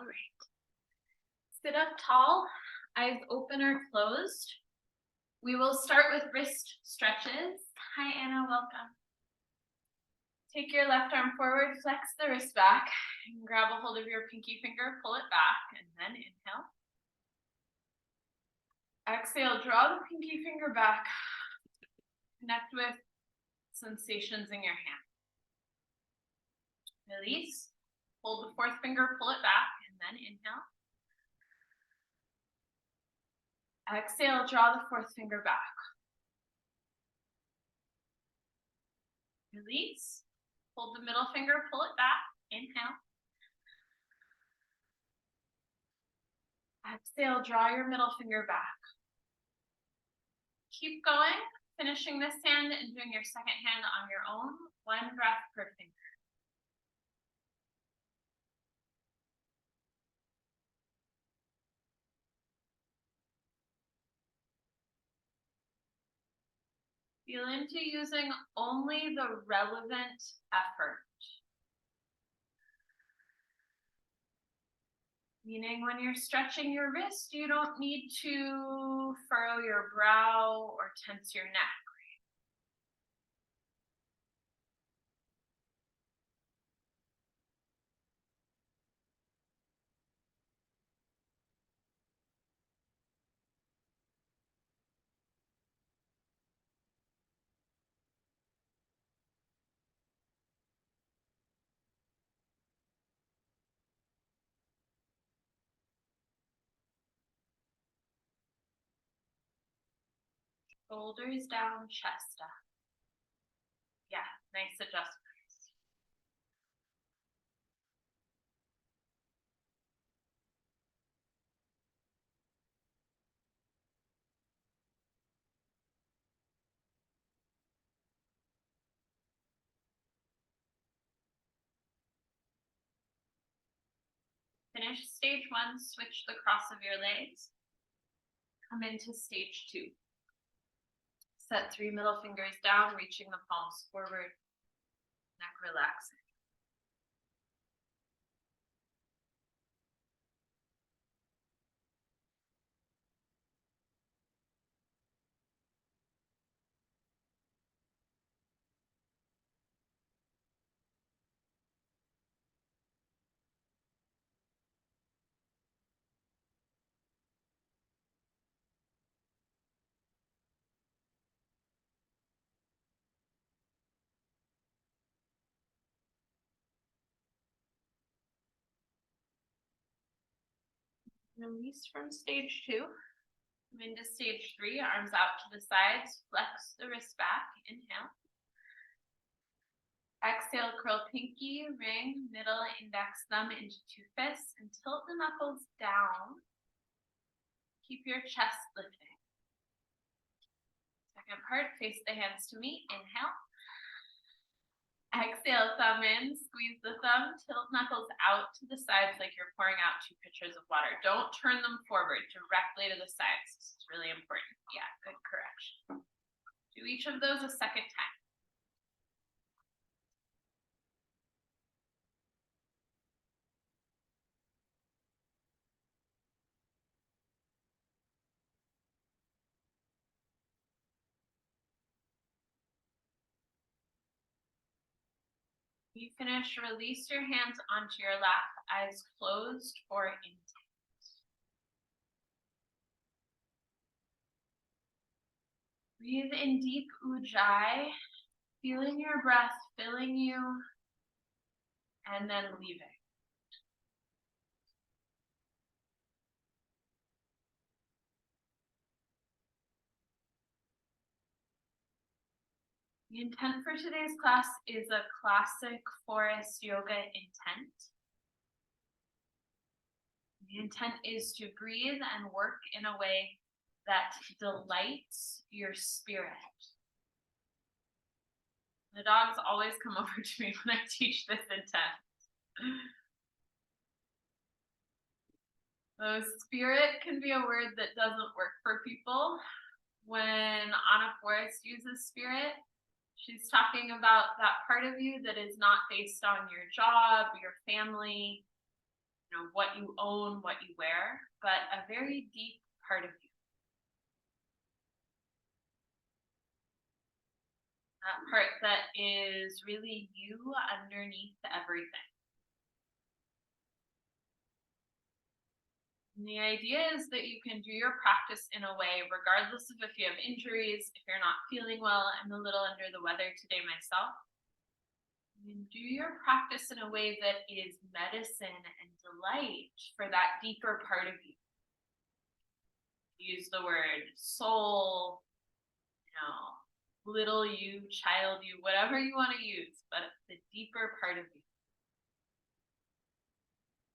All right. Sit up tall, eyes open or closed. We will start with wrist stretches. Hi, Anna, welcome. Take your left arm forward, flex the wrist back, and grab a hold of your pinky finger, pull it back, and then inhale. Exhale, draw the pinky finger back. Connect with sensations in your hand. Release. Hold the fourth finger, pull it back, and then inhale. Exhale, draw the fourth finger back. Release. Hold the middle finger, pull it back. Inhale. Exhale, draw your middle finger back. Keep going, finishing this hand and doing your second hand on your own. One breath per finger. Feel into using only the relevant effort. Meaning when you're stretching your wrist, you don't need to furrow your brow or tense your neck. Shoulders down, chest up. Yeah, nice adjustments. Finish stage one, switch the cross of your legs. Come into stage two. Set 3 middle fingers down, reaching the palms forward, neck relaxing. Release from stage two. Come into stage three, arms out to the sides, flex the wrist back, inhale. Exhale, curl pinky, ring, middle, index, thumb into two fists, and tilt the knuckles down. Keep your chest lifting. Second part, face the hands to meet, inhale. Exhale, thumb in, squeeze the thumb, tilt knuckles out to the sides like you're pouring out 2 pitchers of water. Don't turn them forward, directly to the sides. This is really important. Yeah, good correction. Do each of those a second time. You finish, release your hands onto your lap, eyes closed or intent. Breathe in deep ujjayi, feeling your breath filling you and then leaving. The intent for today's class is a classic Forrest Yoga intent. The intent is to breathe and work in a way that delights your spirit. The dogs always come over to me when I teach this intent. So spirit can be a word that doesn't work for people. When Anna Forrest uses spirit, she's talking about that part of you that is not based on your job, your family, what you own, what you wear, but a very deep part of you. That part that is really you underneath everything. And the idea is that you can do your practice in a way, regardless of if you have injuries, if you're not feeling well. I'm a little under the weather today myself. You can do your practice in a way that is medicine and delight for that deeper part of you. Use the word soul, little you, child you, whatever you want to use, but the deeper part of you.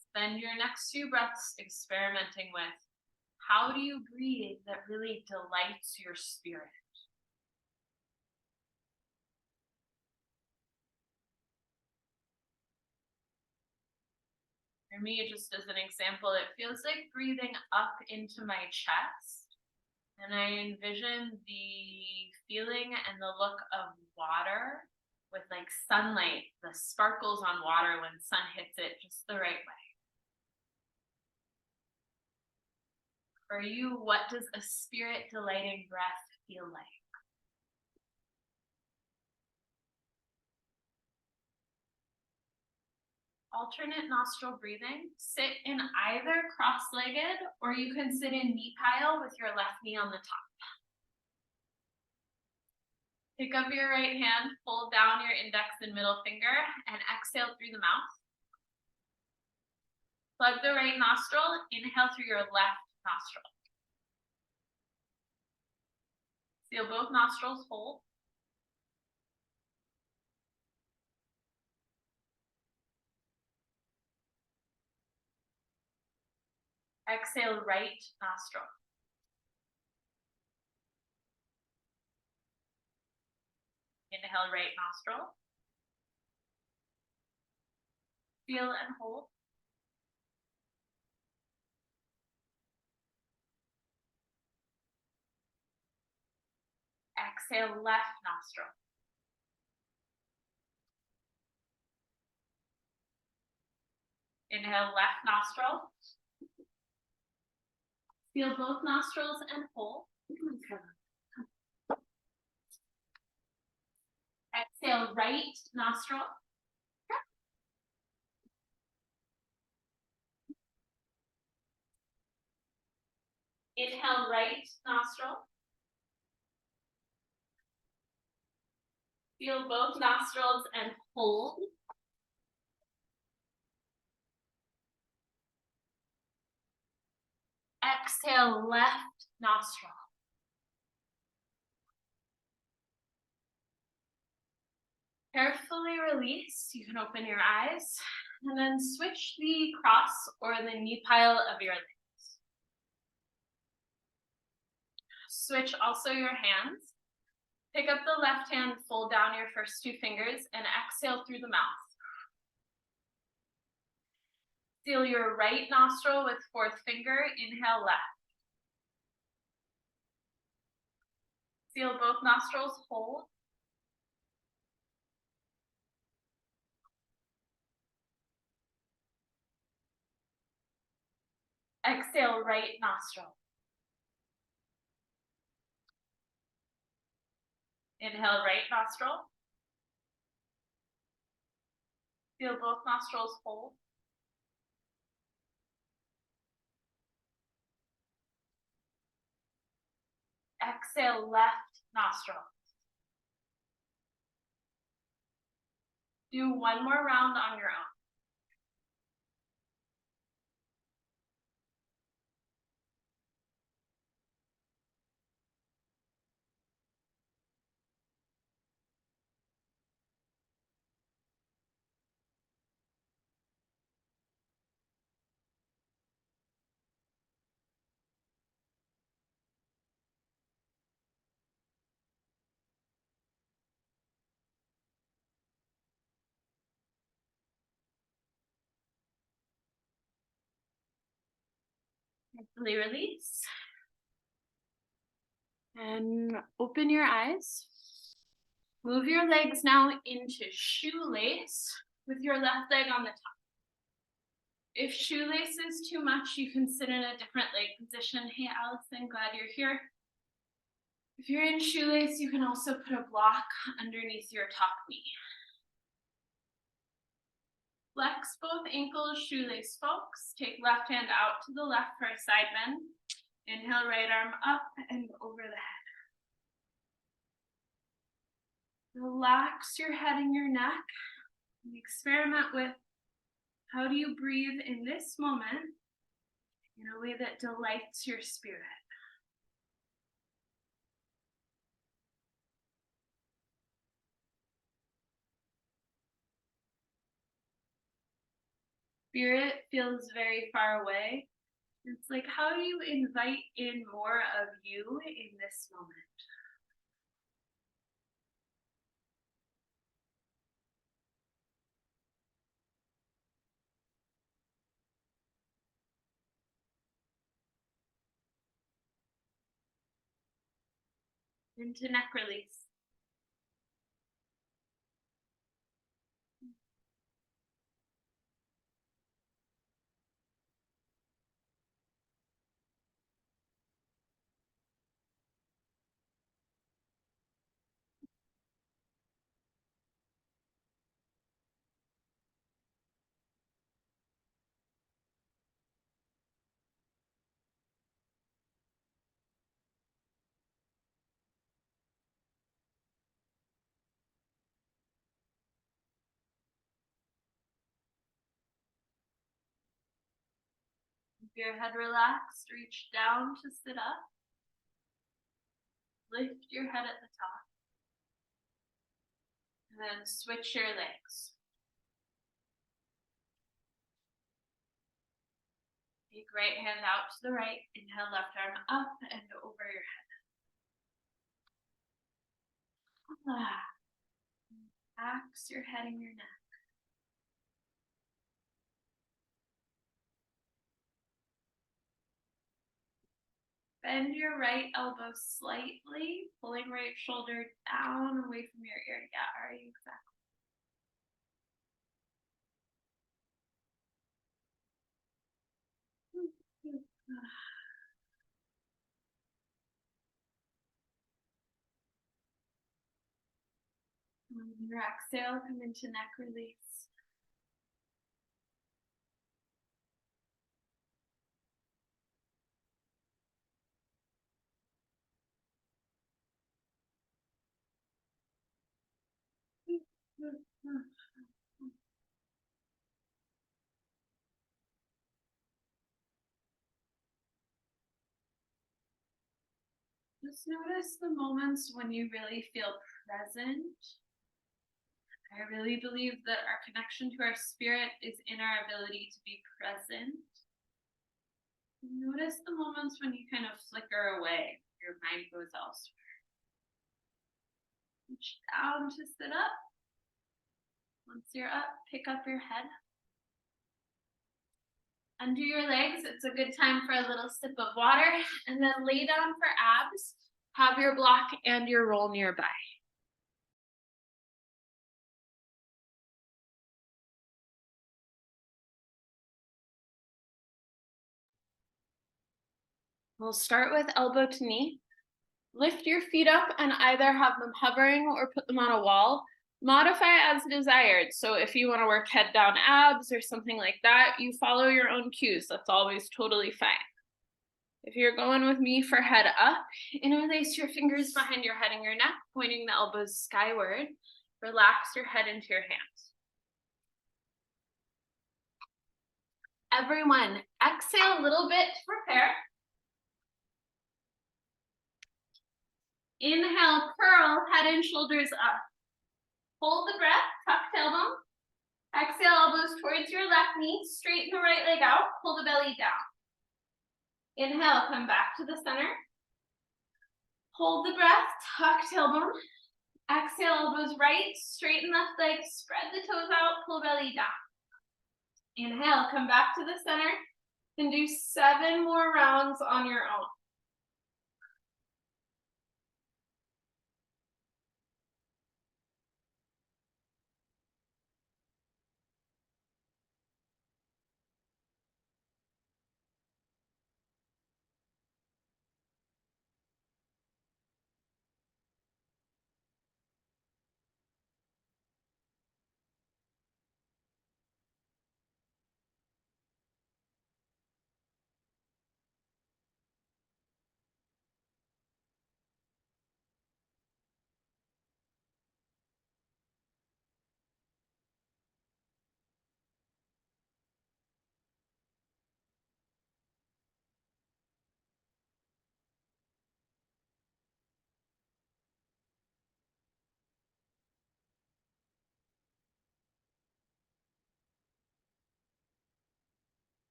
Spend your next few breaths experimenting with, how do you breathe that really delights your spirit? For me, just as an example, it feels like breathing up into my chest. And I envision the feeling and the look of water with like sunlight, the sparkles on water when sun hits it just the right way. For you, what does a spirit delighting breath feel like? Alternate nostril breathing. Sit in either cross-legged, or you can sit in knee pile with your left knee on the top. Pick up your right hand, fold down your index and middle finger, and exhale through the mouth. Plug the right nostril, inhale through your left nostril. Seal both nostrils, hold. Exhale, right nostril. Inhale, right nostril. Feel and hold. Exhale, left nostril. Inhale, left nostril. Feel both nostrils and hold. Exhale, right nostril. Inhale, right nostril. Feel both nostrils and hold. Exhale, left nostril. Carefully release. You can open your eyes and then switch the cross or the knee pile of your legs. Switch also your hands. Pick up the left hand, fold down your first two fingers, and exhale through the mouth. Seal your right nostril with fourth finger. Inhale, left. Seal both nostrils, hold. Exhale, right nostril. Inhale, right nostril. Feel both nostrils, hold. Exhale, left nostril. Do one more round on your own. Carefully release. And open your eyes. Move your legs now into shoelace with your left leg on the top. If shoelace is too much, you can sit in a different leg position. Hey, Allison, glad you're here. If you're in shoelace, you can also put a block underneath your top knee. Flex both ankles, shoelace folks. Take left hand out to the left for a side bend. Inhale, right arm up and over the head. Relax your head and your neck. And experiment with how do you breathe in this moment in a way that delights your spirit. Spirit feels very far away. It's like, how do you invite in more of you in this moment? Into neck release. Your head relaxed, reach down to sit up. Lift your head at the top. And then switch your legs. Take right hand out to the right. Inhale, left arm up and over your head. Relax your head and your neck. Bend your right elbow slightly, pulling right shoulder down away from your ear. Yeah, are you exactly? On your exhale, come into neck release. Just notice the moments when you really feel present. I really believe that our connection to our spirit is in our ability to be present. Notice the moments when you kind of flicker away, your mind goes elsewhere. Reach down to sit up. Once you're up, pick up your head. Undo your legs. It's a good time for a little sip of water. And then lay down for abs. Have your block and your roll nearby. We'll start with elbow to knee. Lift your feet up and either have them hovering or put them on a wall. Modify as desired. So if you want to work head down abs or something like that, you follow your own cues. That's always totally fine. If you're going with me for head up, interlace your fingers behind your head and your neck, pointing the elbows skyward. Relax your head into your hands. Everyone, exhale a little bit to prepare. Inhale, curl, head and shoulders up. Hold the breath, tuck tailbone. Exhale, elbows towards your left knee, straighten the right leg out, pull the belly down. Inhale, come back to the center. Hold the breath, tuck tailbone. Exhale, elbows right, straighten left leg, spread the toes out, pull belly down. Inhale, come back to the center, and do 7 more rounds on your own.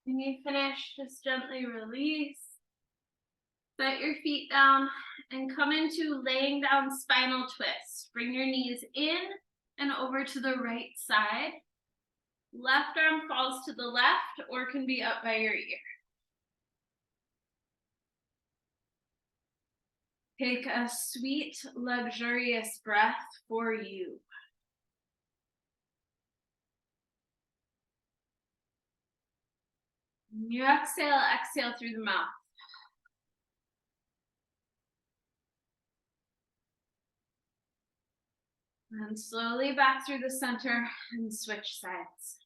When you finish, just gently release. Set your feet down and come into laying down spinal twist. Bring your knees in and over to the right side. Left arm falls to the left or can be up by your ear. Take a sweet, luxurious breath for you. When you exhale, exhale through the mouth. And slowly back through the center and switch sides.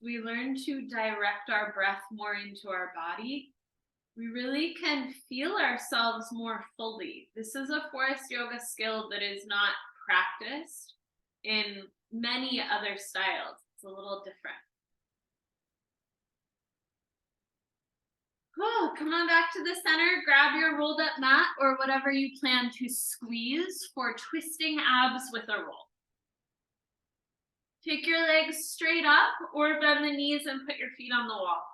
We learn to direct our breath more into our body. We really can feel ourselves more fully. This is a Forrest Yoga skill that is not practiced in many other styles. It's a little different. Oh, come on back to the center, grab your rolled up mat or whatever you plan to squeeze for twisting abs with a roll. Take your legs straight up or bend the knees and put your feet on the wall.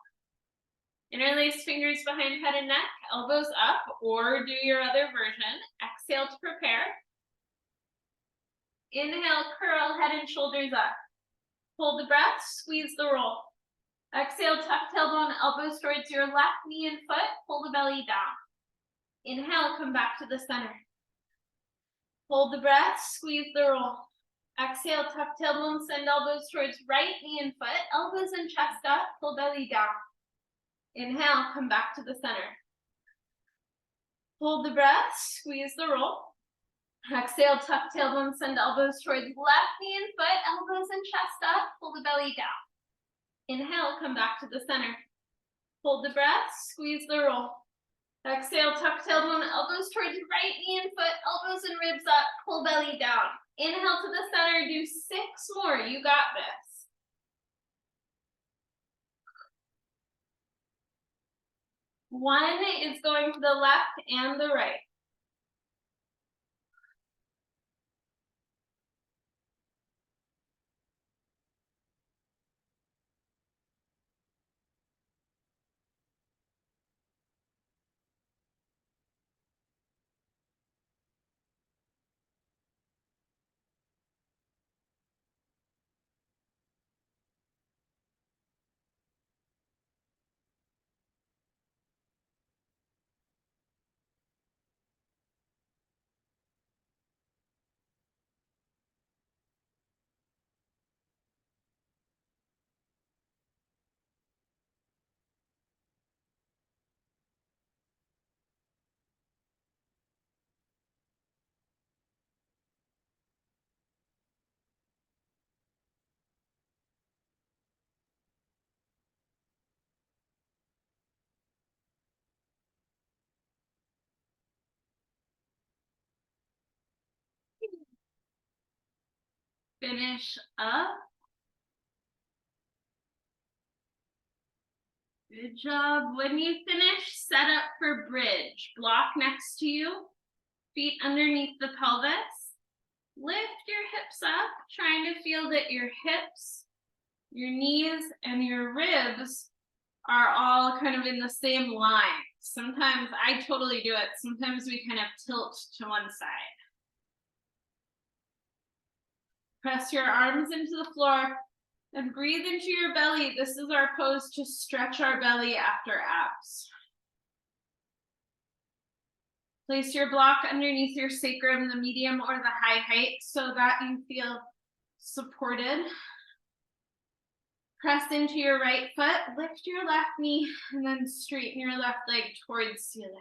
Interlace fingers behind head and neck, elbows up, or do your other version. Exhale to prepare. Inhale, curl head and shoulders up. Hold the breath, squeeze the roll. Exhale, tuck tailbone, elbows towards your left knee and foot, pull the belly down. Inhale, come back to the center. Hold the breath, squeeze the roll. Exhale, tuck tailbone, send elbows towards right knee and foot, elbows and chest up, pull belly down. Inhale, come back to the center. Hold the breath, squeeze the roll. Exhale, tuck tailbone, send elbows towards left knee and foot, elbows and chest up, pull the belly down. Inhale, come back to the center. Hold the breath, squeeze the roll. Exhale, tuck tailbone, elbows towards right knee and foot, elbows and ribs up, pull belly down. Inhale to the center, do 6 more, you got this. One is going to the left and the right. Finish up. Good job. When you finish, set up for bridge. Block next to you, feet underneath the pelvis. Lift your hips up, trying to feel that your hips, your knees, and your ribs are all kind of in the same line. Sometimes I totally do it. Sometimes we kind of tilt to one side. Press your arms into the floor and breathe into your belly. This is our pose to stretch our belly after abs. Place your block underneath your sacrum, the medium or the high height, so that you feel supported. Press into your right foot, lift your left knee, and then straighten your left leg towards ceiling.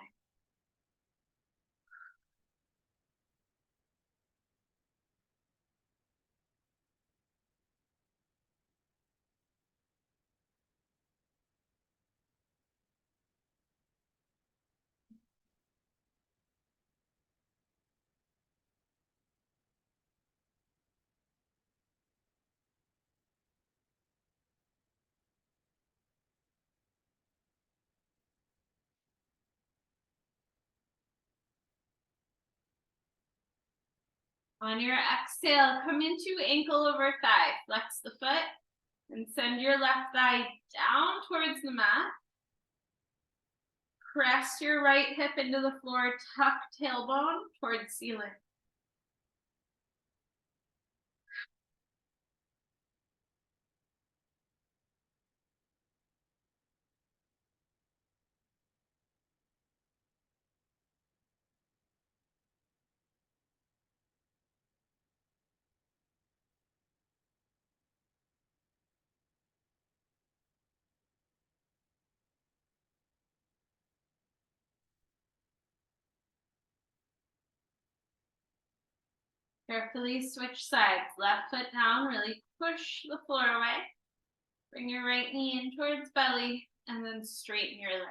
On your exhale, come into ankle over thigh. Flex the foot and send your left thigh down towards the mat. Press your right hip into the floor, tuck tailbone towards ceiling. Carefully switch sides. Left foot down, really push the floor away. Bring your right knee in towards belly and then straighten your leg.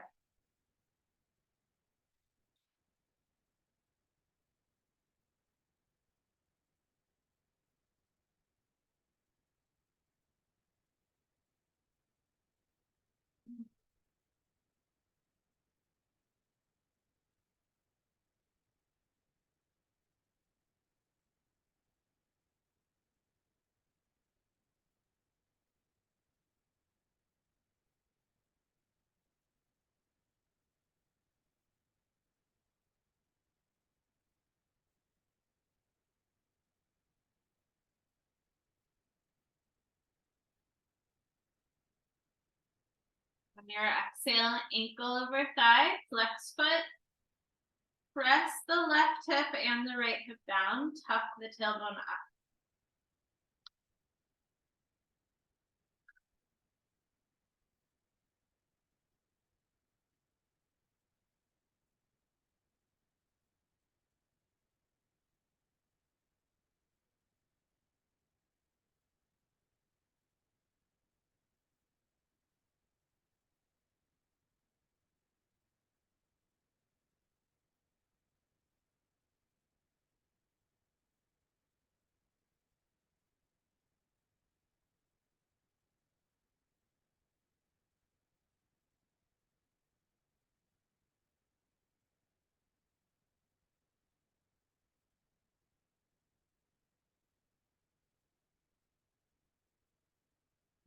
On your exhale, ankle over thigh, flex foot. Press the left hip and the right hip down. Tuck the tailbone up.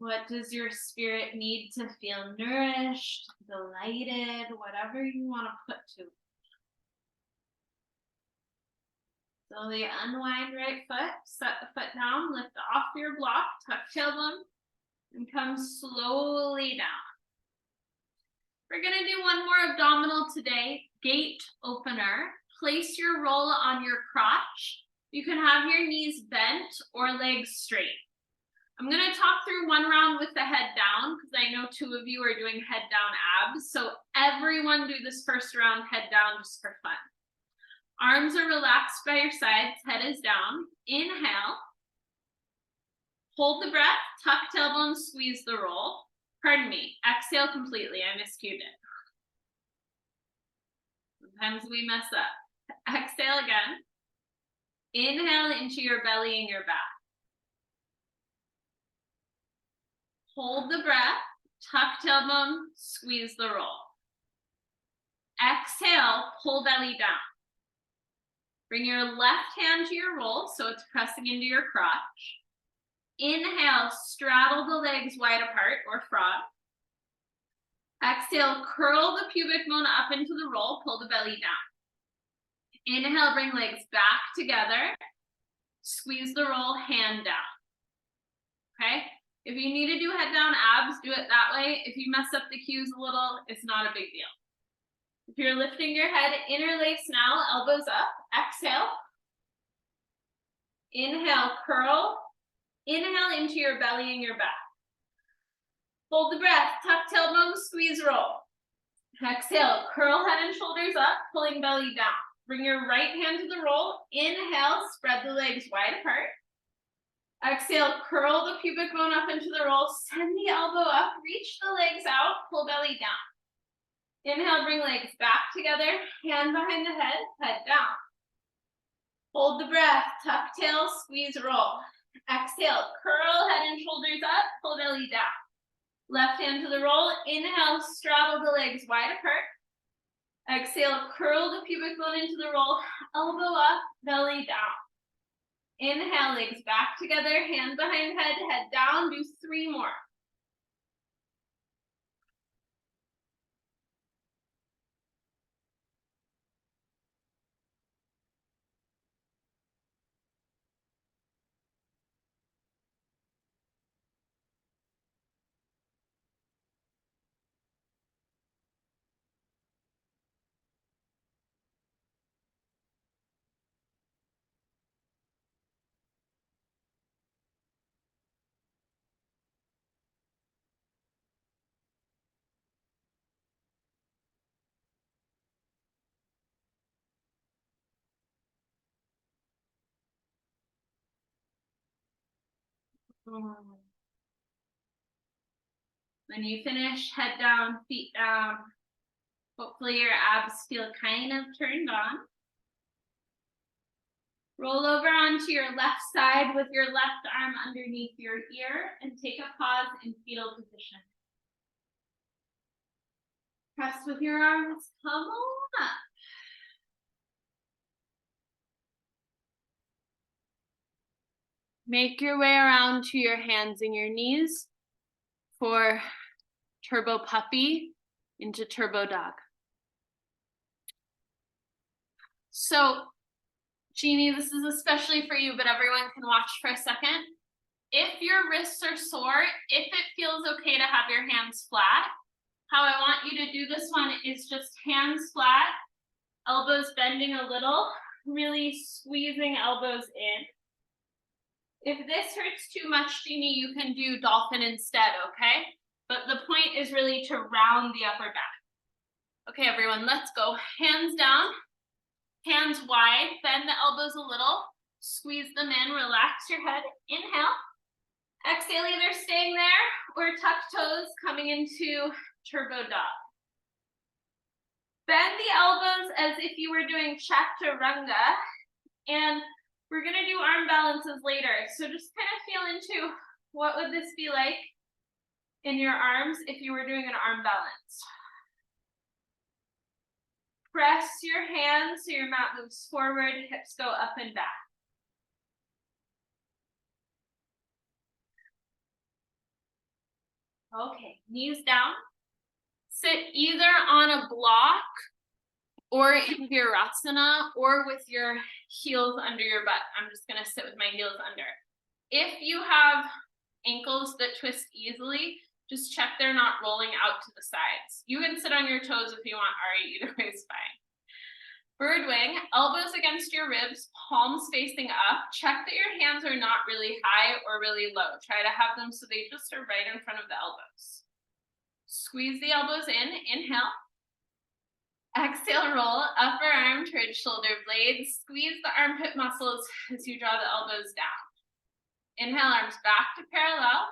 What does your spirit need to feel nourished, delighted, whatever you want to put to it? Slowly unwind right foot, set the foot down, lift off your block, tuck tailbone, and come slowly down. We're gonna do one more abdominal today, gate opener. Place your roll on your crotch. You can have your knees bent or legs straight. I'm gonna talk through one round with the head down because I know 2 of you are doing head down abs. So everyone do this first round head down just for fun. Arms are relaxed by your sides, head is down. Inhale. Hold the breath, tuck tailbone, squeeze the roll. Pardon me, exhale completely, I miscued it. Sometimes we mess up. Exhale again. Inhale into your belly and your back. Hold the breath, tuck tailbone, squeeze the roll. Exhale, pull belly down. Bring your left hand to your roll so it's pressing into your crotch. Inhale, straddle the legs wide apart or frog. Exhale, curl the pubic bone up into the roll, pull the belly down. Inhale, bring legs back together. Squeeze the roll, hand down. Okay? If you need to do head down abs, do it that way. If you mess up the cues a little, it's not a big deal. If you're lifting your head, interlace now, elbows up. Exhale. Inhale, curl. Inhale into your belly and your back. Hold the breath, tuck tailbone, squeeze roll. Exhale, curl head and shoulders up, pulling belly down. Bring your right hand to the roll. Inhale, spread the legs wide apart. Exhale, curl the pubic bone up into the roll. Send the elbow up, reach the legs out, pull belly down. Inhale, bring legs back together, hand behind the head, head down. Hold the breath, tuck tail, squeeze roll. Exhale, curl head and shoulders up, pull belly down. Left hand to the roll. Inhale, straddle the legs wide apart. Exhale, curl the pubic bone into the roll, elbow up, belly down. Inhale, legs back together, hand behind head down, do 3 more. When you finish, head down, feet down. Hopefully your abs feel kind of turned on. Roll over onto your left side with your left arm underneath your ear and take a pause in fetal position. Press with your arms, come on up. Make your way around to your hands and your knees for turbo puppy into turbo dog. So, Jeannie, this is especially for you, but everyone can watch for a second. If your wrists are sore, if it feels okay to have your hands flat, how I want you to do this one is just hands flat, elbows bending a little, really squeezing elbows in. If this hurts too much, Jeannie, you can do dolphin instead, okay? But the point is really to round the upper back. Okay, everyone, let's go. Hands down, hands wide, bend the elbows a little, squeeze them in, relax your head. Inhale. Exhale, either staying there or tuck toes coming into turbo dog. Bend the elbows as if you were doing chaturanga, and we're gonna do arm balances later. So just kind of feel into what would this be like in your arms if you were doing an arm balance. Press your hands so your mat moves forward, hips go up and back. Okay, knees down. Sit either on a block or in Virasana or with your heels under your butt. I'm just gonna sit with my heels under. If you have ankles that twist easily, just check they're not rolling out to the sides. You can sit on your toes if you want, Ari, either way is fine. Bird wing, elbows against your ribs, palms facing up. Check that your hands are not really high or really low. Try to have them so they just are right in front of the elbows. Squeeze the elbows in, inhale. Exhale, roll, upper arm towards shoulder blades. Squeeze the armpit muscles as you draw the elbows down. Inhale, arms back to parallel.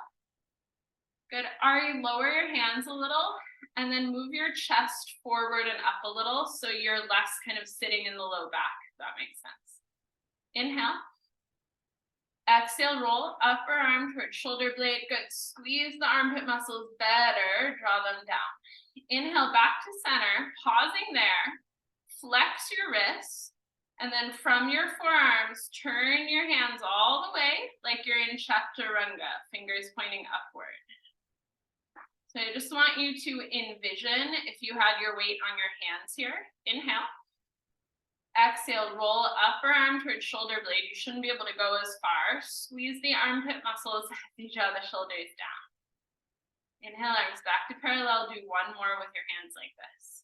Good. Ari, lower your hands a little and then move your chest forward and up a little so you're less kind of sitting in the low back, if that makes sense. Inhale. Exhale, roll, upper arm towards shoulder blade. Good. Squeeze the armpit muscles better. Draw them down. Inhale, back to center. Pausing there. Flex your wrists. And then from your forearms, turn your hands all the way like you're in chaturanga, fingers pointing upward. So I just want you to envision if you had your weight on your hands here. Inhale. Exhale, roll upper arm towards shoulder blade. You shouldn't be able to go as far. Squeeze the armpit muscles as you draw the shoulders down. Inhale, arms back to parallel. Do one more with your hands like this.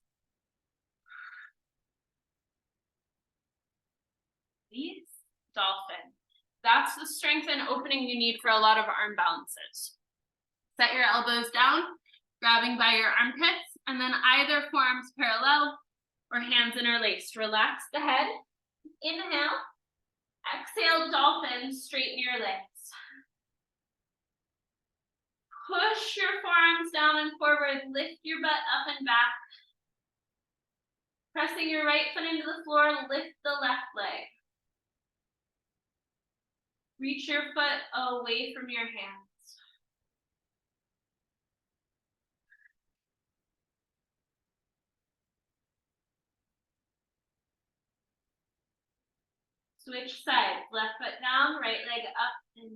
Release, dolphin. That's the strength and opening you need for a lot of arm balances. Set your elbows down, grabbing by your armpits, and then either forearms parallel or hands interlaced. Relax the head. Inhale. Exhale, dolphin, straighten your legs. Push your forearms down and forward. Lift your butt up and back. Pressing your right foot into the floor, lift the left leg. Reach your foot away from your hands. Switch sides, left foot down, right leg up and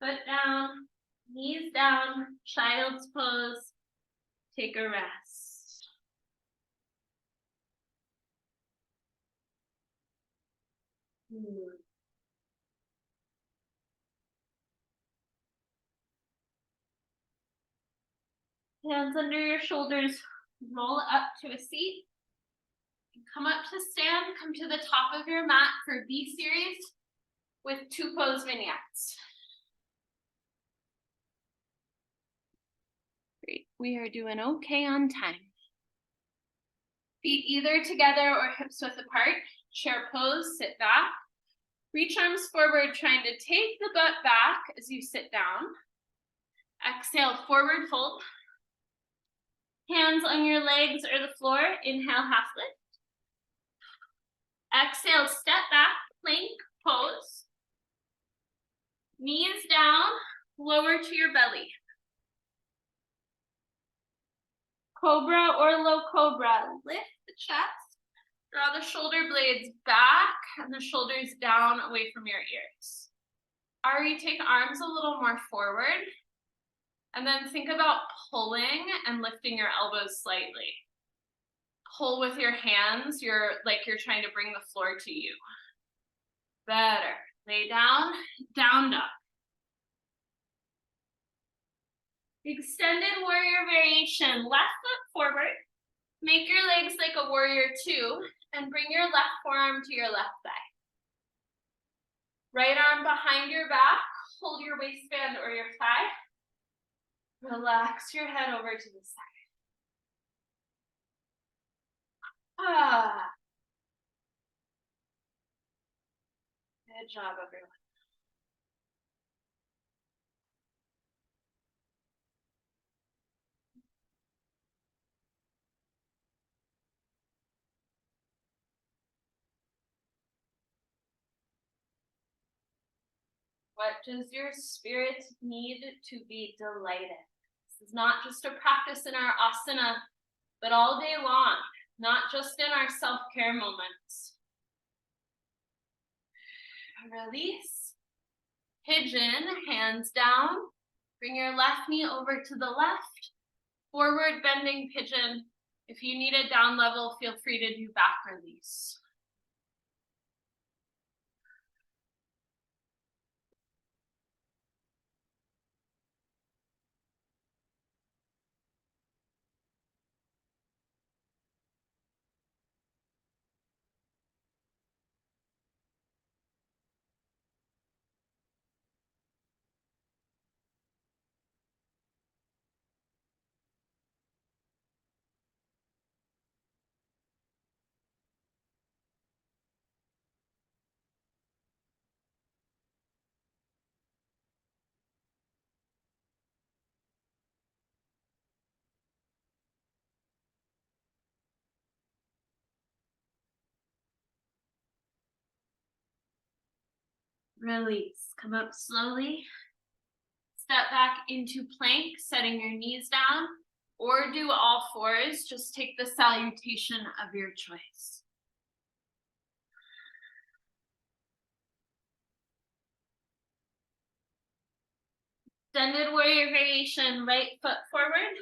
back. Foot down, knees down, child's pose, take a rest. Hands under your shoulders, roll up to a seat. Come up to stand, come to the top of your mat for B series with 2 pose vignettes. Great, we are doing okay on time. Feet either together or hips width apart. Chair pose, sit back. Reach arms forward, trying to take the butt back as you sit down. Exhale, forward fold. Hands on your legs or the floor. Inhale, half lift. Exhale, step back, plank pose. Knees down, lower to your belly. Cobra or low cobra. Lift the chest. Draw the shoulder blades back and the shoulders down away from your ears. Ari, take arms a little more forward. And then think about pulling and lifting your elbows slightly. Pull with your hands, like you're trying to bring the floor to you. Better. Lay down, down dog. Extended warrior variation. Left foot forward. Make your legs like a warrior 2 and bring your left forearm to your left thigh. Right arm behind your back. Hold your waistband or your thigh. Relax your head over to the side. Good job, everyone. What does your spirit need to be delighted? This is not just a practice in our asana, but all day long, not just in our self-care moments. Release. Pigeon, hands down. Bring your left knee over to the left. Forward bending pigeon. If you need a down level, feel free to do back release. Release. Come up slowly. Step back into plank, setting your knees down, or do all fours. Just take the salutation of your choice. Extended warrior variation, right foot forward,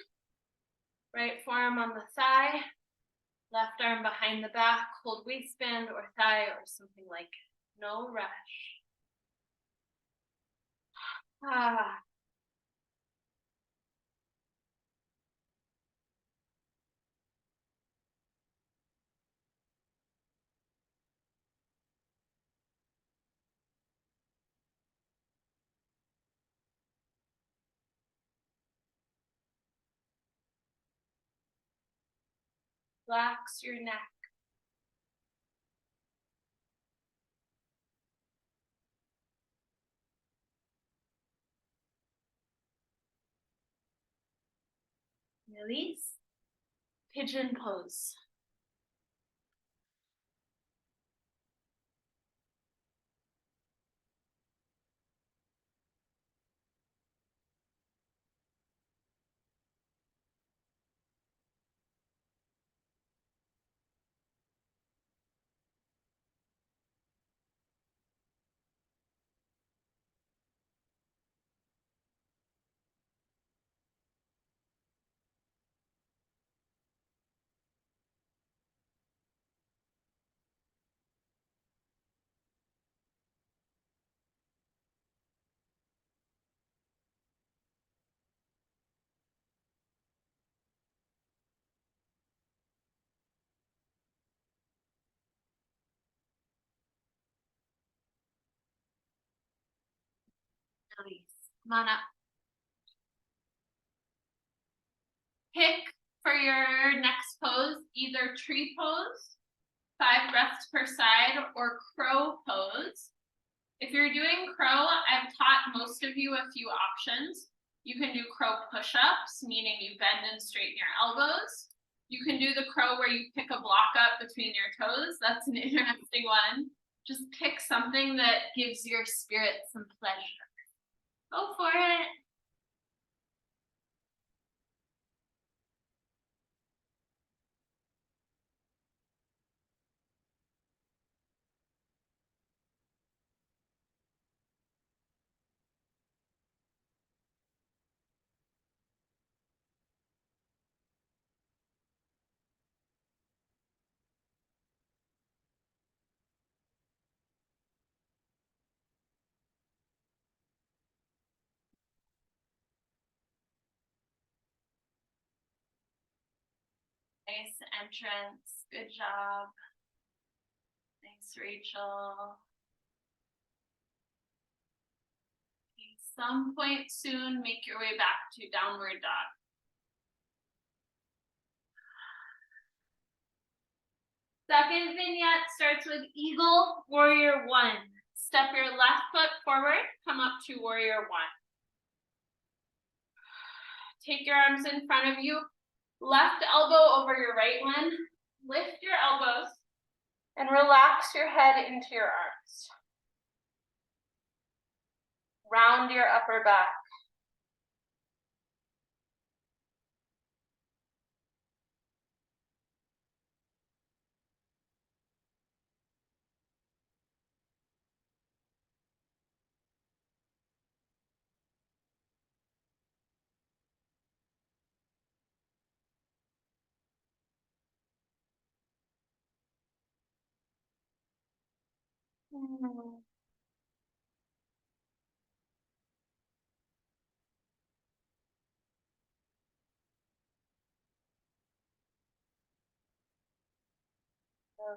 right forearm on the thigh, left arm behind the back, hold waistband or thigh or something like it. No rush. Relax your neck. Release. Pigeon pose. release. Come on up. Pick for your next pose, either tree pose, 5 breaths per side, or crow pose. If you're doing crow, I've taught most of you a few options. You can do crow push-ups, meaning you bend and straighten your elbows. You can do the crow where you pick a block up between your toes. That's an interesting one. Just pick something that gives your spirit some pleasure. Go for it. Nice entrance. Good job. Thanks, Rachel. At some point soon, make your way back to downward dog. Second vignette starts with Eagle Warrior 1. Step your left foot forward, come up to Warrior 1. Take your arms in front of you, left elbow over your right one. Lift your elbows and relax your head into your arms. Round your upper back.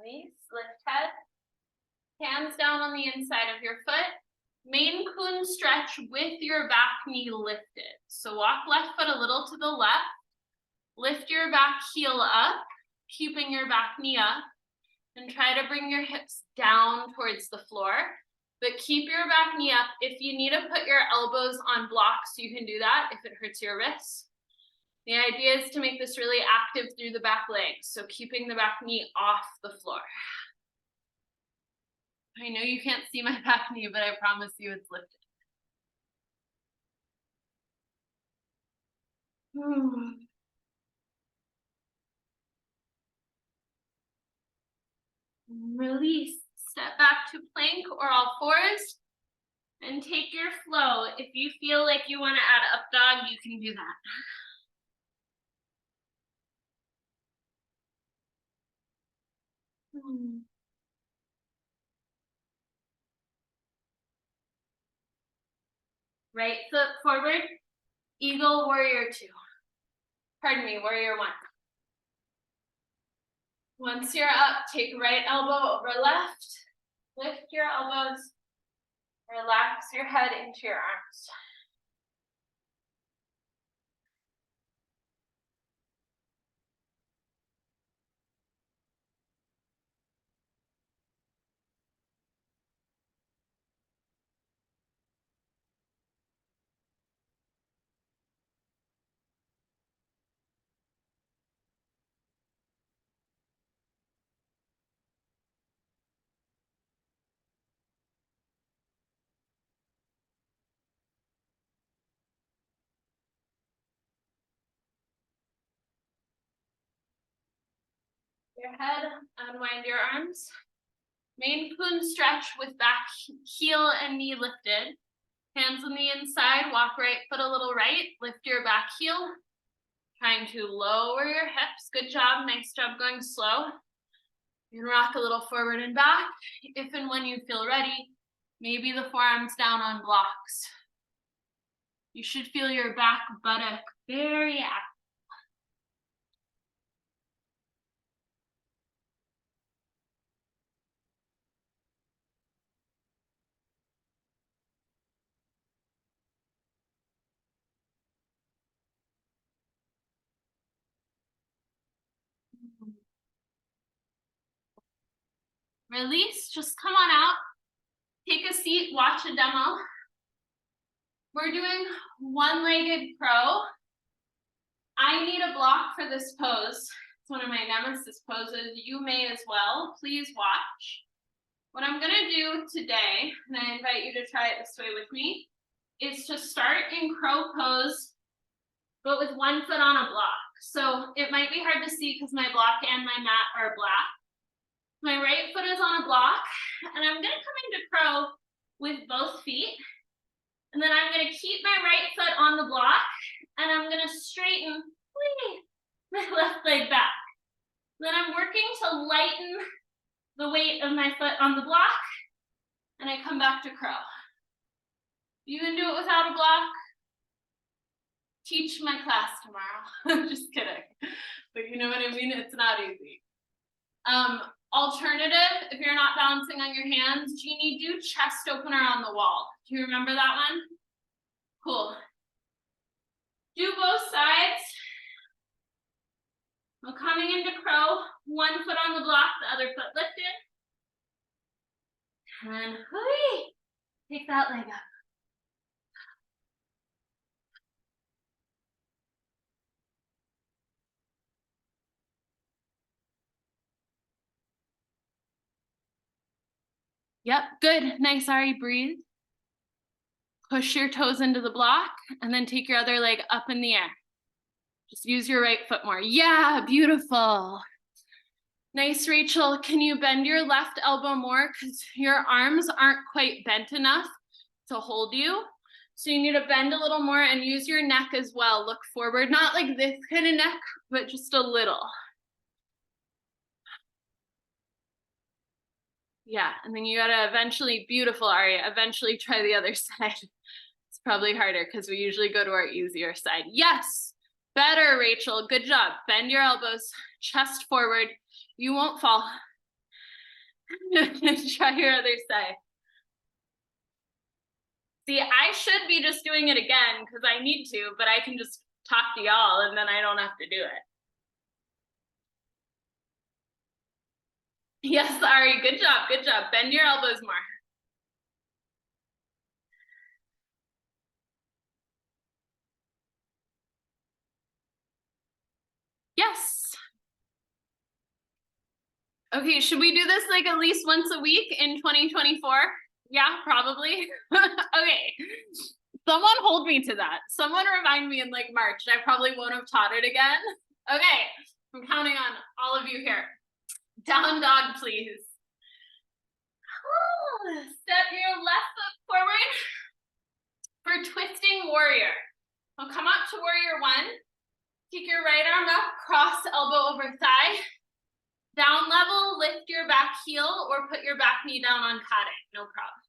Release, lift head. Hands down on the inside of your foot. Main Coon stretch with your back knee lifted. So walk left foot a little to the left. Lift your back heel up, keeping your back knee up. And try to bring your hips down towards the floor. But keep your back knee up. If you need to put your elbows on blocks, you can do that if it hurts your wrists. The idea is to make this really active through the back legs. So keeping the back knee off the floor. I know you can't see my back knee, but I promise you it's lifted. Release. Step back to plank or all fours. And take your flow. If you feel like you want to add up dog, you can do that. Right foot forward, Eagle Warrior 2. Pardon me, Warrior 1. Once you're up, take right elbow over left. Lift your elbows. Relax your head into your arms. Your head, unwind your arms. Main Coon stretch with back heel and knee lifted. Hands on the inside, walk right foot a little right, lift your back heel. Trying to lower your hips. Good job, nice job going slow. You can rock a little forward and back. If and when you feel ready, maybe the forearms down on blocks. You should feel your back buttock very active. release, just come on out, take a seat, watch a demo. We're doing one-legged crow. I need a block for this pose. It's one of my nemesis poses. You may as well. Please watch. What I'm gonna do today, and I invite you to try it this way with me, is to start in crow pose, but with one foot on a block. So it might be hard to see because my block and my mat are black. My right foot is on a block, and I'm gonna come into crow with both feet. And then I'm gonna keep my right foot on the block, and I'm gonna straighten my left leg back. Then I'm working to lighten the weight of my foot on the block, and I come back to crow. You can do it without a block. Teach my class tomorrow. Just kidding. But you know what I mean? It's not easy. Alternative, if you're not balancing on your hands, Jeannie, do chest opener on the wall. Do you remember that one? Cool. Do both sides. We're coming into crow, one foot on the block, the other foot lifted. And hooey, take that leg up. Yep, good. Nice, Ari, breathe. Push your toes into the block and then take your other leg up in the air. Just use your right foot more. Yeah, beautiful. Nice, Rachel. Can you bend your left elbow more? Because your arms aren't quite bent enough to hold you. So you need to bend a little more and use your neck as well. Look forward, not like this kind of neck, but just a little. Yeah, and then you gotta eventually, beautiful, Aria, eventually try the other side. It's probably harder because we usually go to our easier side. Yes, better, Rachel, good job. Bend your elbows, chest forward. You won't fall. Try your other side. See, I should be just doing it again because I need to, but I can just talk to y'all and then I don't have to do it. Yes, Ari, good job, good job. Bend your elbows more. Yes. Okay, should we do this like at least once a week in 2024? Yeah, probably. Okay. Someone hold me to that. Someone remind me in like March. I probably won't have taught it again. Okay, I'm counting on all of you here. Down dog, please. Step your left foot forward for twisting warrior. We'll come up to warrior one. Take your right arm up, cross elbow over thigh. Down level, lift your back heel or put your back knee down on padding, no problem.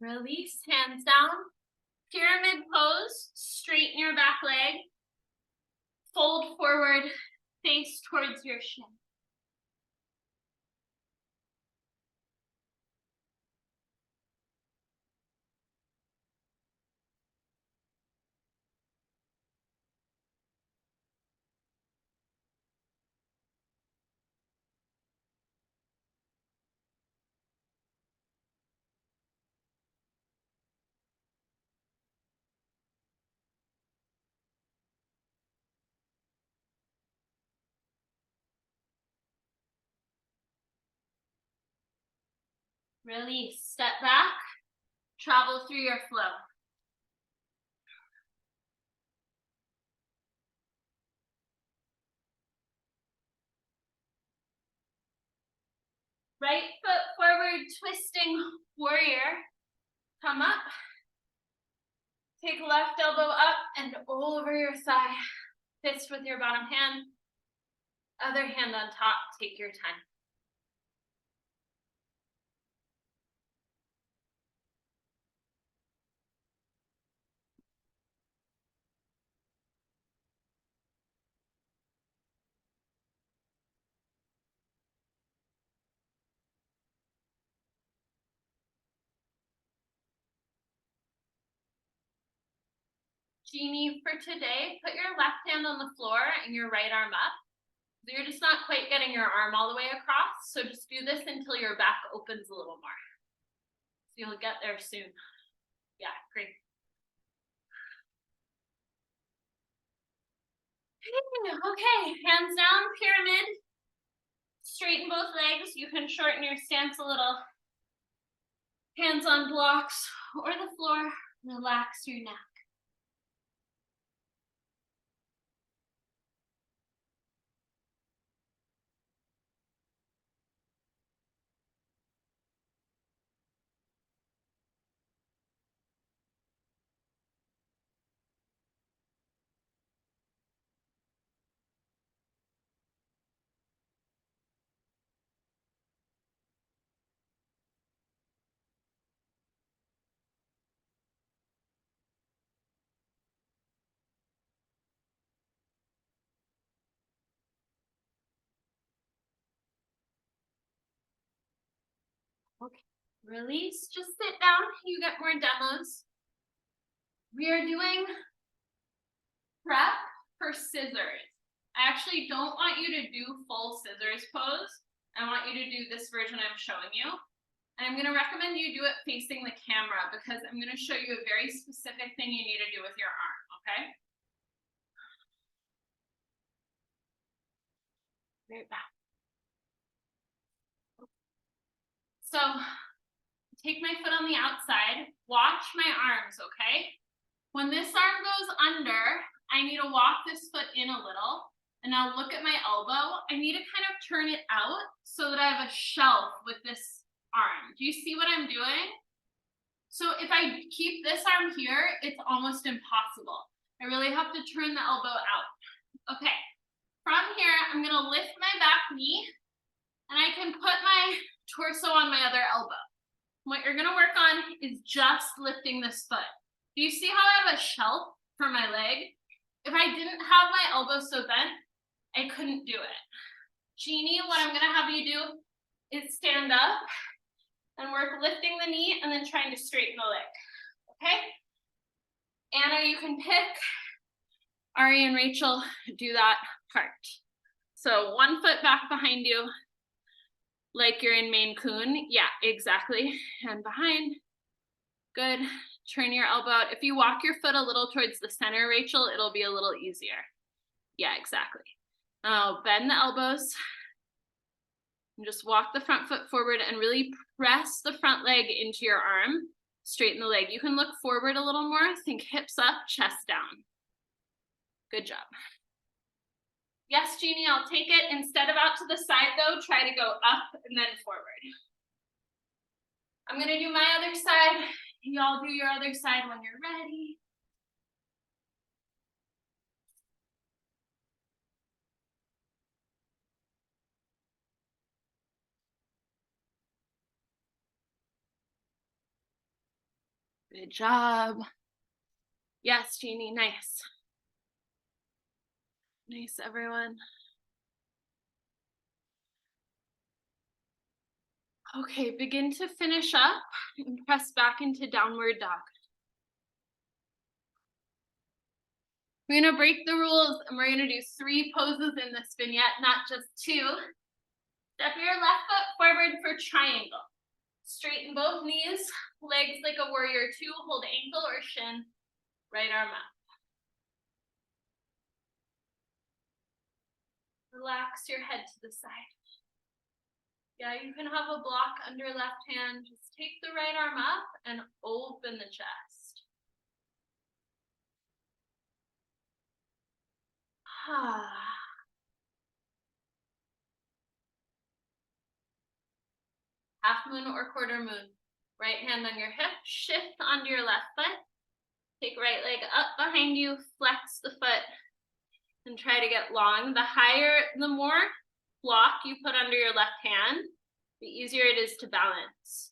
Release, hands down. Pyramid pose, straighten your back leg. Fold forward, face towards your shin. Release, step back, travel through your flow. Right foot forward, twisting warrior. Come up. Take left elbow up and over your thigh. Fist with your bottom hand. Other hand on top, take your time. Jeannie, for today, put your left hand on the floor and your right arm up. So you're just not quite getting your arm all the way across, so just do this until your back opens a little more. So you'll get there soon. Yeah, great. Okay, hands down, pyramid. Straighten both legs. You can shorten your stance a little. Hands on blocks or the floor. Relax your neck. Okay, release, just sit down, you get more demos. We are doing prep for scissors. I actually don't want you to do full scissors pose. I want you to do this version I'm showing you. And I'm gonna recommend you do it facing the camera because I'm gonna show you a very specific thing you need to do with your arm, okay? Right back. So take my foot on the outside, watch my arms, okay? When this arm goes under, I need to walk this foot in a little, and now look at my elbow. I need to kind of turn it out so that I have a shelf with this arm. Do you see what I'm doing? So if I keep this arm here, it's almost impossible. I really have to turn the elbow out. Okay, from here, I'm gonna lift my back knee, and I can put my torso on my other elbow. What you're gonna work on is just lifting this foot. Do you see how I have a shelf for my leg? If I didn't have my elbow so bent, I couldn't do it. Jeannie, what I'm gonna have you do is stand up and work lifting the knee and then trying to straighten the leg, okay? Anna, you can pick. Ari and Rachel, do that part. So one foot back behind you, like you're in Maine Coon. Yeah, exactly. And behind. Good. Turn your elbow out. If you walk your foot a little towards the center, Rachel, it'll be a little easier. Yeah, exactly. Now bend the elbows. And just walk the front foot forward and really press the front leg into your arm. Straighten the leg. You can look forward a little more. Think hips up, chest down. Good job. Yes, Jeannie, I'll take it. Instead of out to the side though, try to go up and then forward. I'm gonna do my other side. Y'all do your other side when you're ready. Good job. Yes, Jeannie, nice. Nice, everyone. Okay, begin to finish up and press back into downward dog. We're gonna break the rules and we're gonna do 3 poses in this vignette, not just 2. Step your left foot forward for triangle. Straighten both knees, legs like a warrior 2, hold ankle or shin, right arm up. Relax your head to the side. Yeah, you can have a block under left hand. Just take the right arm up and open the chest. Half moon or quarter moon. Right hand on your hip, shift onto your left foot. Take right leg up behind you, flex the foot, and try to get long. The more block you put under your left hand, the easier it is to balance.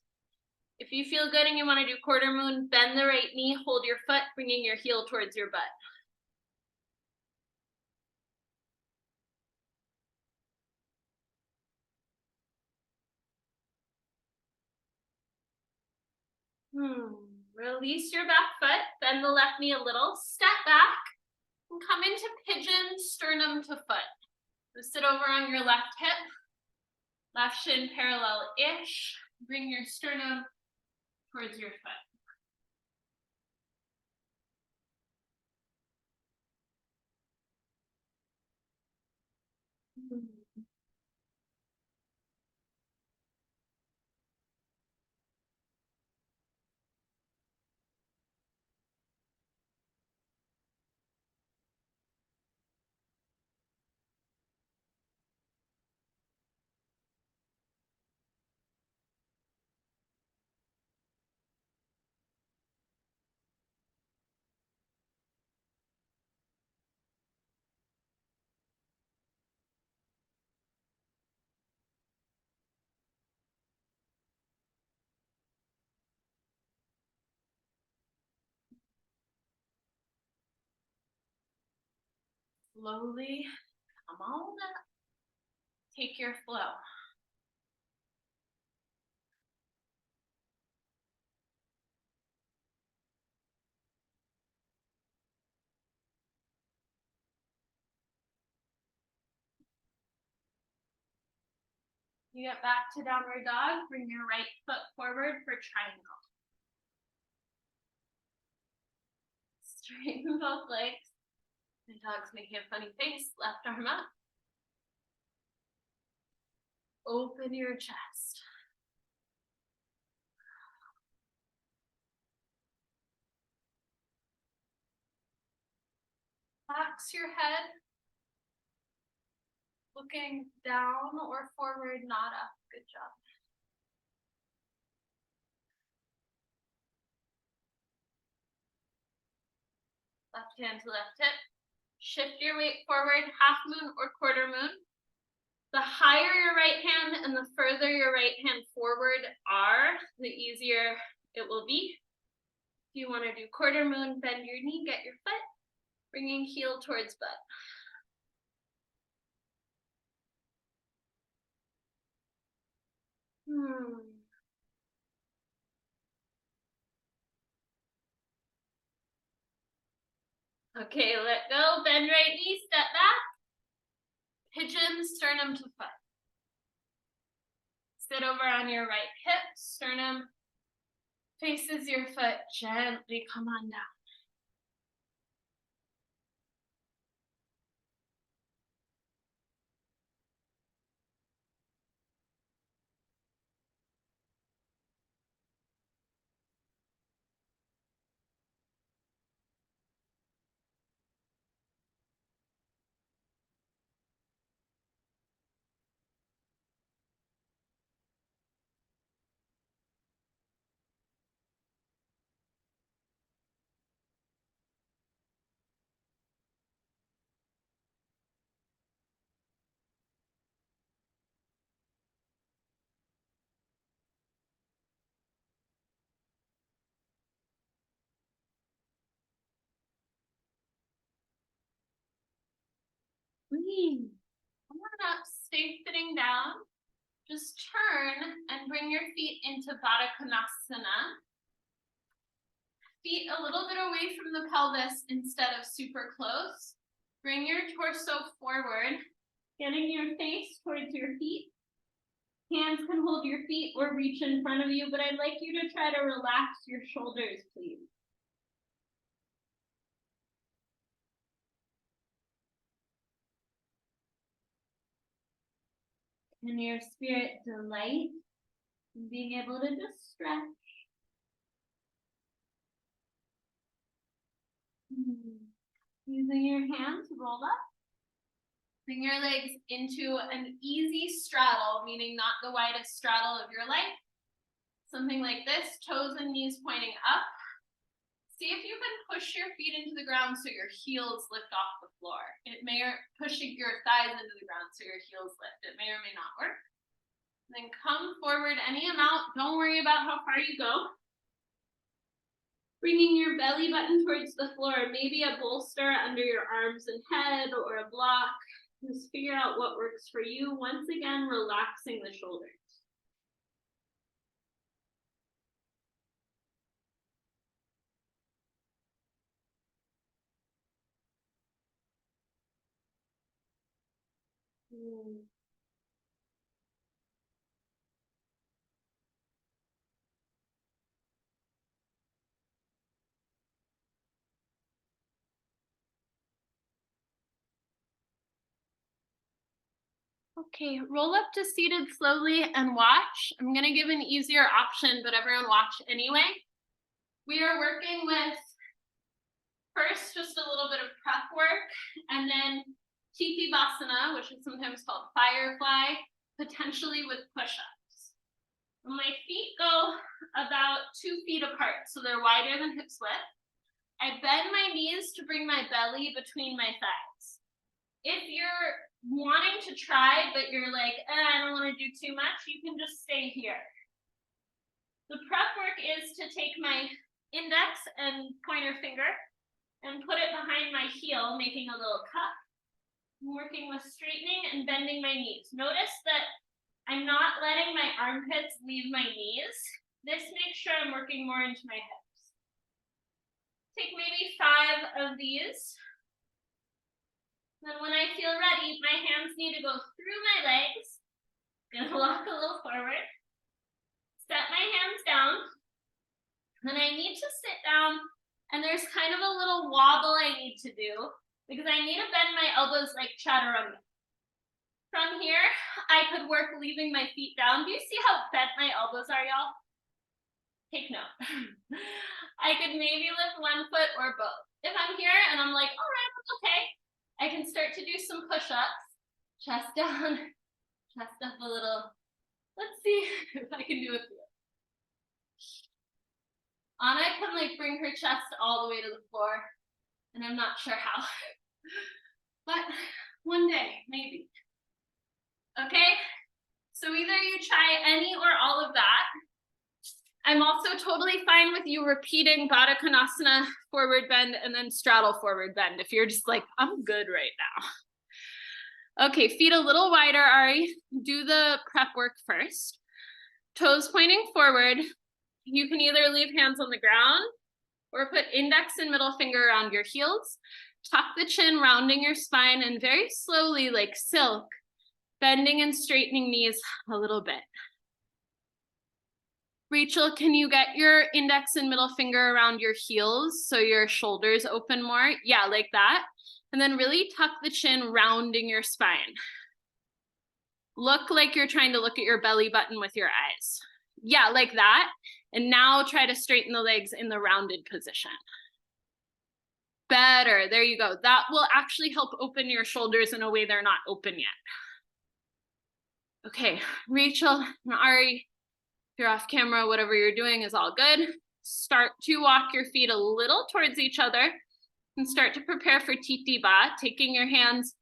If you feel good and you want to do quarter moon, bend the right knee, hold your foot, bringing your heel towards your butt. Release your back foot, bend the left knee a little, step back, and come into pigeon, sternum to foot. So sit over on your left hip, left shin parallel-ish. Bring your sternum towards your foot. Slowly come on up. Take your flow. You get back to downward dog, bring your right foot forward for triangle. Straighten both legs. The dog's making a funny face, left arm up. Open your chest. Relax your head. Looking down or forward, not up. Good job. Left hand to left hip. Shift your weight forward, half moon or quarter moon. The higher your right hand and the further your right hand forward are, the easier it will be. If you want to do quarter moon, bend your knee, get your foot, bringing heel towards butt. Okay, let go, bend right knee, step back. Pigeon, sternum to foot. Sit over on your right hip, sternum faces your foot, gently come on down. Come on up, stay sitting down. Just turn and bring your feet into Baddha Konasana. Feet a little bit away from the pelvis instead of super close. Bring your torso forward, getting your face towards your feet. Hands can hold your feet or reach in front of you, but I'd like you to try to relax your shoulders, please. Can your spirit delight in being able to just stretch? Using your hands, roll up. Bring your legs into an easy straddle, meaning not the widest straddle of your life. Something like this, toes and knees pointing up. See if you can push your feet into the ground so your heels lift off the floor. It may pushing your thighs into the ground so your heels lift. It may or may not work. Then come forward any amount. Don't worry about how far you go. Bringing your belly button towards the floor, maybe a bolster under your arms and head or a block. Just figure out what works for you. Once again, relaxing the shoulders. Okay, roll up to seated slowly and watch. I'm gonna give an easier option, but everyone watch anyway. We are working with first just a little bit of prep work, and then Titi-Vasana, which is sometimes called firefly, potentially with push-ups. My feet go about 2 feet apart, so they're wider than hip width. I bend my knees to bring my belly between my thighs. If you're wanting to try, but you're like, I don't want to do too much, you can just stay here. The prep work is to take my index and pointer finger and put it behind my heel, making a little cup. I'm working with straightening and bending my knees. Notice that I'm not letting my armpits leave my knees. This makes sure I'm working more into my hips. Take maybe 5 of these. Then when I feel ready, my hands need to go through my legs. Gonna walk a little forward. Set my hands down. Then I need to sit down, and there's kind of a little wobble I need to do because I need to bend my elbows like chaturanga. From here, I could work leaving my feet down. Do you see how bent my elbows are, y'all? Take note. I could maybe lift one foot or both. If I'm here and I'm like, all right, okay, I can start to do some push-ups. Chest down, chest up a little. Let's see if I can do a few. Anna can like bring her chest all the way to the floor, and I'm not sure how. But one day, maybe. Okay, so either you try any or all of that. I'm also totally fine with you repeating Baddha Konasana, forward bend, and then straddle forward bend if you're just like, I'm good right now. Okay, feet a little wider, Ari. Do the prep work first. Toes pointing forward. You can either leave hands on the ground or put index and middle finger around your heels. Tuck the chin, rounding your spine, and very slowly, like silk, bending and straightening knees a little bit. Rachel, can you get your index and middle finger around your heels so your shoulders open more? Yeah, like that. And then really tuck the chin, rounding your spine. Look like you're trying to look at your belly button with your eyes. Yeah, like that. And now try to straighten the legs in the rounded position. Better, there you go. That will actually help open your shoulders in a way they're not open yet. Okay, Rachel and Ari, if you're off camera, whatever you're doing is all good. Start to walk your feet a little towards each other and start to prepare for Titi-Ba, taking your hands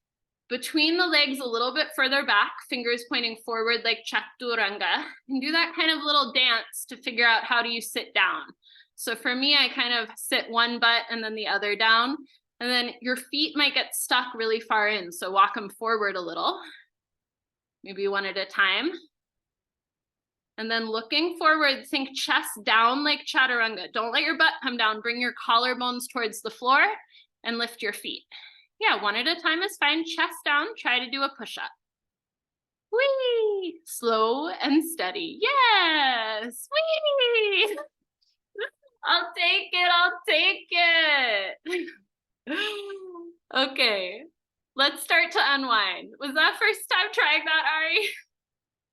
between the legs a little bit further back, fingers pointing forward like chaturanga, and do that kind of little dance to figure out how do you sit down. So for me, I kind of sit one butt and then the other down, and then your feet might get stuck really far in, so walk them forward a little, maybe one at a time. And then looking forward, think chest down like chaturanga. Don't let your butt come down. Bring your collarbones towards the floor and lift your feet. Yeah, one at a time is fine. Chest down, try to do a push-up. Whee! Slow and steady. Yes! Whee! I'll take it. Okay, let's start to unwind. Was that first time trying that, Ari?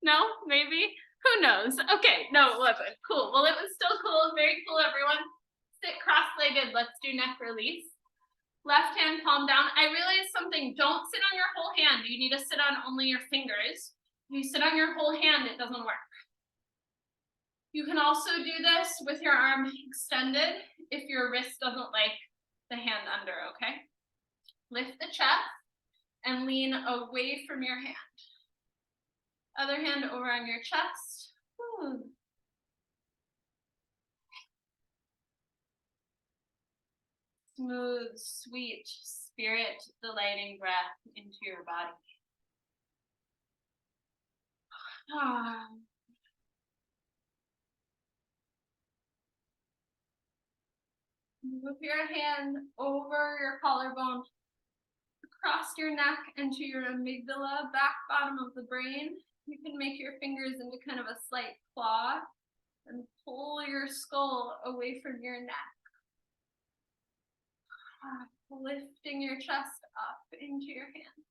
No, maybe? Who knows? Okay, no, it wasn't. Cool. Well, it was still cool. Very cool, everyone. Sit cross-legged. Let's do neck release. Left hand palm down. I realized something. Don't sit on your whole hand. You need to sit on only your fingers. If you sit on your whole hand, it doesn't work. You can also do this with your arm extended if your wrist doesn't like the hand under, okay? Lift the chest and lean away from your hand. Other hand over on your chest. Ooh. Smooth, sweet, spirit delighting breath into your body. Ah. Move your hand over your collarbone, Cross your neck into your amygdala, back bottom of the brain. You can make your fingers into kind of a slight claw and pull your skull away from your neck. Lifting your chest up into your hands.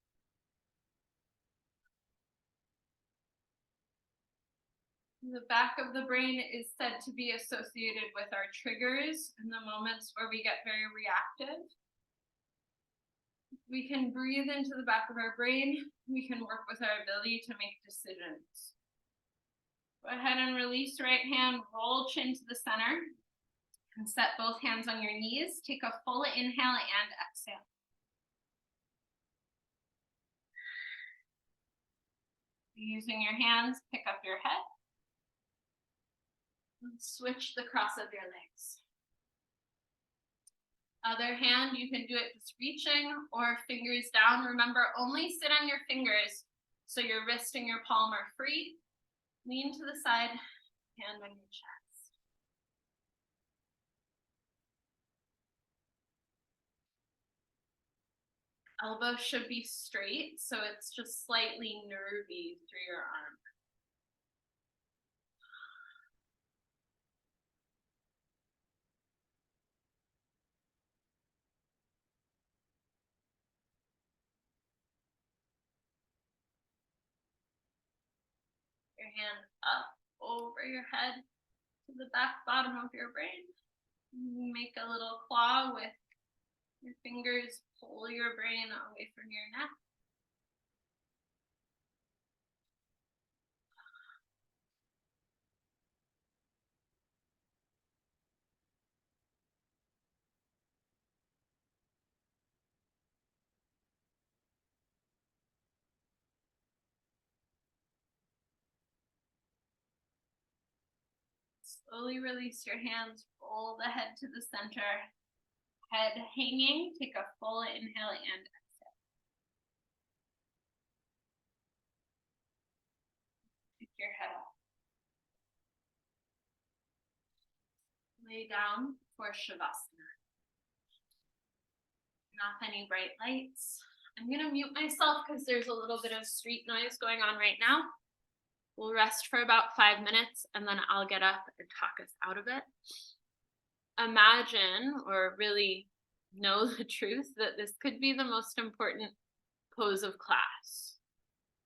The back of the brain is said to be associated with our triggers and the moments where we get very reactive. We can breathe into the back of our brain. We can work with our ability to make decisions. Go ahead and release right hand, roll chin to the center, and set both hands on your knees. Take a full inhale and exhale. Using your hands, pick up your head. And switch the cross of your legs. Other hand, you can do it just reaching or fingers down. Remember, only sit on your fingers so your wrist and your palm are free. Lean to the side, hand on your chest. Elbow should be straight, so it's just slightly nervy through your arm. Your hand up over your head to the back bottom of your brain. Make a little claw with your fingers, pull your brain away from your neck. Slowly release your hands, roll the head to the center. Head hanging, take a full inhale and exhale. Pick your head up. Lay down for Shavasana. Turn off any bright lights. I'm going to mute myself because there's a little bit of street noise going on right now. We'll rest for about 5 minutes and then I'll get up and talk us out of it. Imagine, or really know the truth, that this could be the most important pose of class.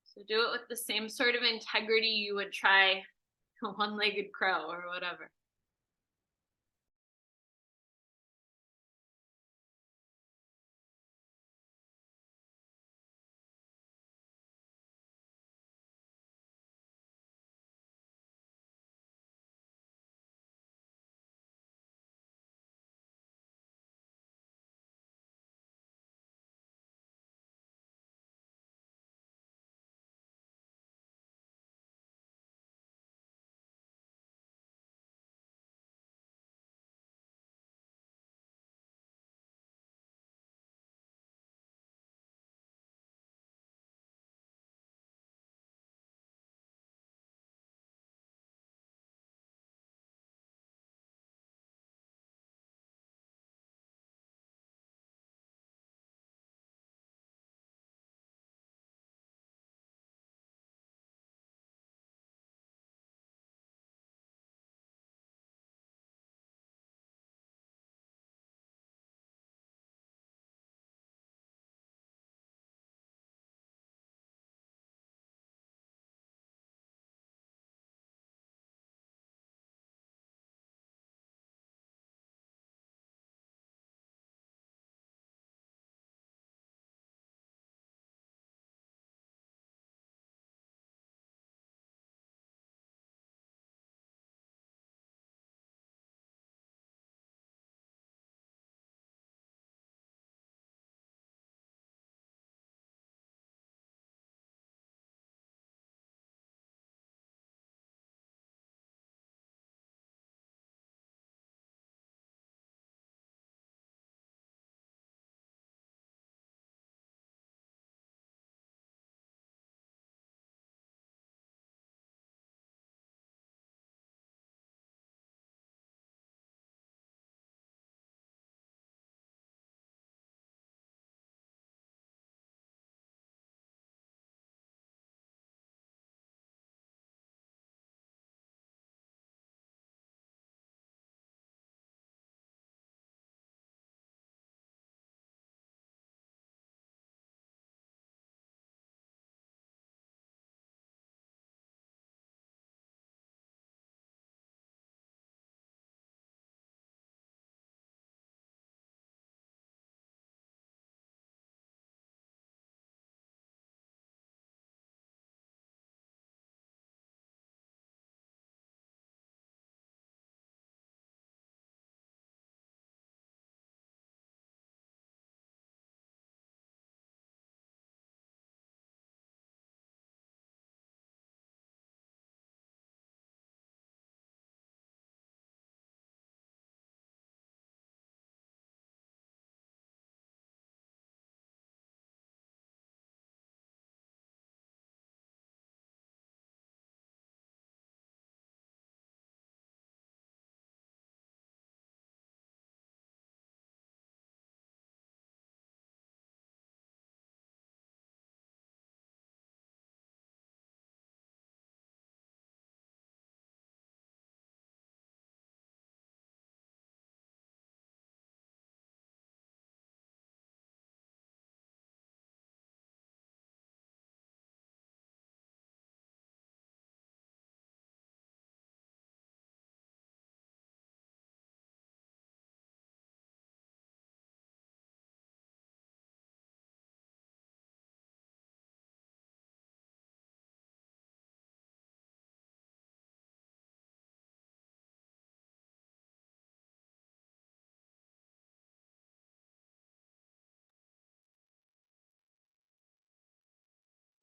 So do it with the same sort of integrity you would try a one-legged crow or whatever.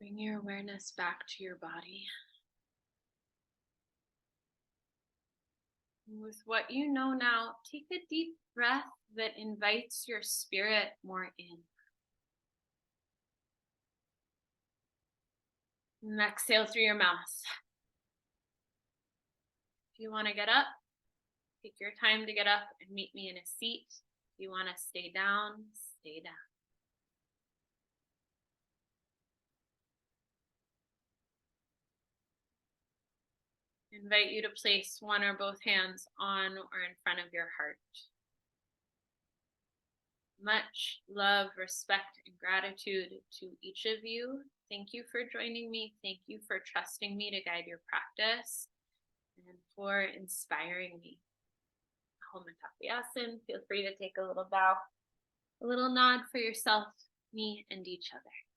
Bring your awareness back to your body. And with what you know now, take a deep breath that invites your spirit more in. And exhale through your mouth. If you want to get up, take your time to get up and meet me in a seat. If you want to stay down, stay down. I invite you to place one or both hands on or in front of your heart. Much love, respect, and gratitude to each of you. Thank you for joining me. Thank you for trusting me to guide your practice and for inspiring me. Home and feel free to take a little bow, a little nod for yourself, me, and each other.